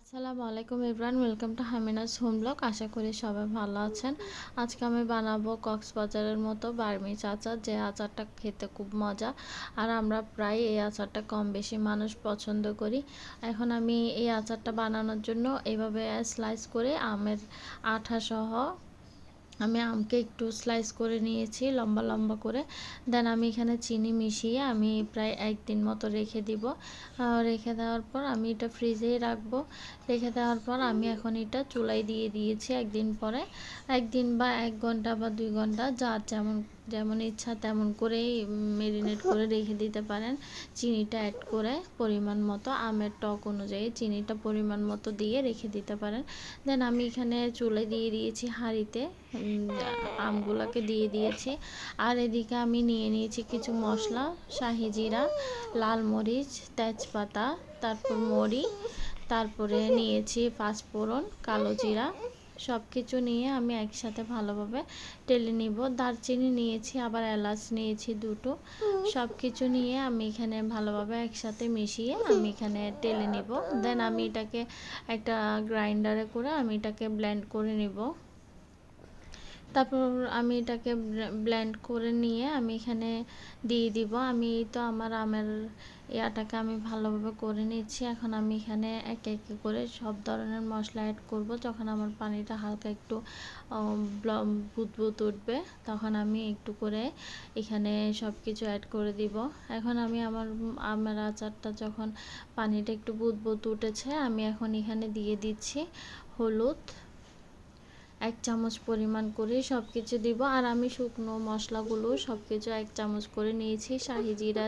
আসসালামু আলাইকুম everyone, welcome to Hamina's home blog. আশা করি সবাই ভালো আছেন। আজকে আমি বানাবো কক্সবাজারের মতো বার্মিজ আচার, যে আচারটা খেতে খুব মজা। আর আমরা প্রায় এই আচারটা কম বেশি মানুষ পছন্দ করি। এখন আমি এই আচারটা বানানোর জন্য এইভাবে স্লাইস করে আমের আঠা সহ আমি আমকে একটু স্লাইস করে নিয়েছি লম্বা লম্বা করে। দেন আমি এখানে চিনি মিশিয়ে আমি প্রায় একদিন মতো রেখে দিব। রেখে দেওয়ার পর আমি এটা ফ্রিজেই রাখবো। রেখে দেওয়ার পর আমি এখন এটা চুলায় দিয়ে দিয়েছি। একদিন পরে, একদিন বা 1 ঘন্টা বা 2 ঘন্টা, যার যেমন যেমন ইচ্ছা তেমন করেই মেরিনেট করে রেখে দিতে পারেন। চিনিটা অ্যাড করে পরিমাণ মতো, আমের টক অনুযায়ী চিনিটা পরিমাণ মতো দিয়ে রেখে দিতে পারেন। দেন আমি এখানে চুলায় দিয়ে দিয়েছি হাঁড়িতে, আমগুলোকে দিয়ে দিয়েছি। আর এদিকে আমি নিয়ে নিয়েছি কিছু মশলা, শাহি জিরা, লাল মরিচ, তেজপাতা, তারপর মরি, তারপরে নিয়েছি পাঁচফোড়ন, কালো জিরা। সব কিছু নিয়ে আমি একসাথে ভালোভাবে টেলে নিব। দারচিনি নিয়েছি, আবার এলাচ নিয়েছি দুটো। সব কিছু নিয়ে আমি এখানে ভালোভাবে একসাথে মিশিয়ে আমি এখানে টেলে নিব। দেন আমি এটাকে একটা গ্রাইন্ডারে করে আমি এটাকে ব্লেন্ড করে নিব। তারপর আমি এটাকে ব্লেন্ড করে নিয়ে আমি এখানে দিয়ে দিব। আমি তো আমার আমের ইয়াটাকে আমি ভালোভাবে করে নিচ্ছি। এখন আমি এখানে একে একে করে সব ধরনের মশলা অ্যাড করব। যখন আমার পানিটা হালকা একটু বুদবুদ উঠবে, তখন আমি একটু করে এখানে সব কিছু অ্যাড করে দিব। এখন আমি আমার আচারটা যখন পানিটা একটু বুদবুদ উঠেছে, আমি এখন এখানে দিয়ে দিচ্ছি হলুদ 1 চামচ পরিমাণ করে সব কিছু দিব। আর আমি শুকনো মশলাগুলো সব কিছু 1 চামচ করে নিয়েছি। শাহি জিরা,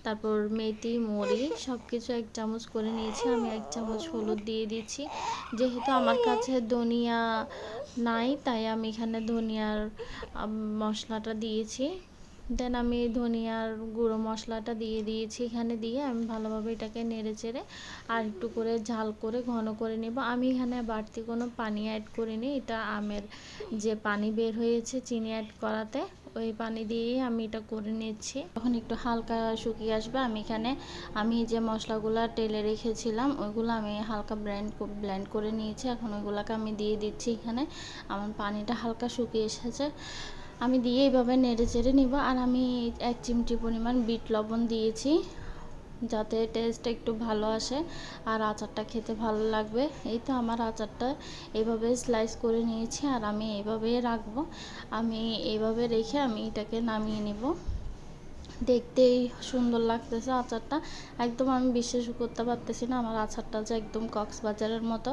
তারপর মেথি, মরি সব কিছু 1 চামচ করে নিয়েছি। আমি 1 চামচ হলুদ দিয়ে দিচ্ছি। যেহেতু আমার কাছে ধনিয়া নাই, তাই আমি এখানে ধনিয়ার মশলাটা দিয়েছি। দেন আমি ধনিয়ার গুঁড়ো মশলাটা দিয়ে দিয়েছি এখানে। দিয়ে আমি ভালোভাবে এটাকে নেড়ে চেড়ে আর একটু করে ঝাল করে ঘন করে নেব। আমি এখানে বাড়তি কোনো পানি অ্যাড করিনি। এটা আমের যে পানি বের হয়েছে চিনি অ্যাড করাতে, ওই পানি দিয়েই আমি এটা করে নিচ্ছি। তখন একটু হালকা শুকিয়ে আসবে, আমি যে মশলাগুলো টেলে রেখেছিলাম ওইগুলো আমি হালকা ব্লেন্ড করে নিয়েছি। এখন ওইগুলোকে আমি দিয়ে দিচ্ছি এখানে। আমার পানিটা হালকা শুকিয়ে এসেছে, আমি দিয়ে এইভাবে নেড়ে চেড়ে নিব। আর আমি 1 চিমটি পরিমাণ বিট লবণ দিয়েছি, যাতে টেস্টটা একটু ভালো আসে আর আচারটা খেতে ভালো লাগবে। এই তো আমার আচারটা এইভাবে স্লাইস করে নিয়েছি আর আমি এইভাবেই রাখবো। আমি এইভাবে রেখে আমি এটাকে নামিয়ে নিব। দেখতেই সুন্দর লাগতেছে আচারটা, একদম আমি বিশ্বাস করতে পারতেছি না আমার আচারটা যে একদম কক্সবাজারের মতো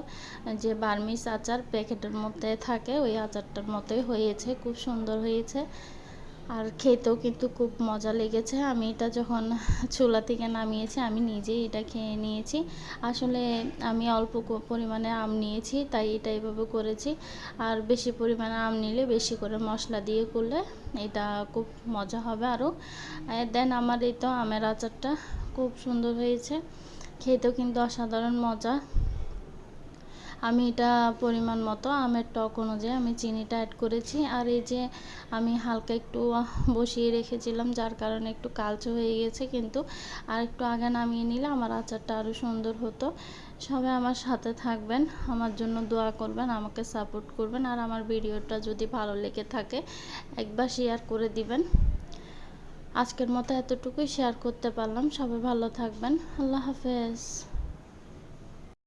যে বার্মিজ আচার প্যাকেটের মধ্যে থাকে ওই আচারটার মতোই হয়েছে। খুব সুন্দর হয়েছে আর খেতেও কিন্তু খুব মজা লেগেছে। আমি এটা যখন চুলা থেকে নামিয়েছি আমি নিজেই এটা খেয়ে নিয়েছি। আসলে আমি অল্প পরিমাণে আম নিয়েছি, তাই এটা এভাবে করেছি। আর বেশি পরিমাণে আম নিলে বেশি করে মশলা দিয়ে করলে এটা খুব মজা হবে আরও। দেন আমার এই তো আমের আচারটা খুব সুন্দর হয়েছে, খেতেও কিন্তু অসাধারণ মজা। আমি এটা পরিমাণ মতো আমের টক অনুযায়ী আমি চিনিটা অ্যাড করেছি। আর এই যে আমি হালকা একটু বসিয়ে রেখেছিলাম, যার কারণে একটু কালচে হয়ে গেছে, কিন্তু আর একটু আগে নামিয়ে নিলে আমার আচারটা আরও সুন্দর হতো। সবাই আমার সাথে থাকবেন, আমার জন্য দোয়া করবেন, আমাকে সাপোর্ট করবেন। আর আমার ভিডিওটা যদি ভালো লেগে থাকে একবার শেয়ার করে দিবেন। আজকের মতো এতটুকুই শেয়ার করতে পারলাম। সবাই ভালো থাকবেন। আল্লাহ হাফেজ।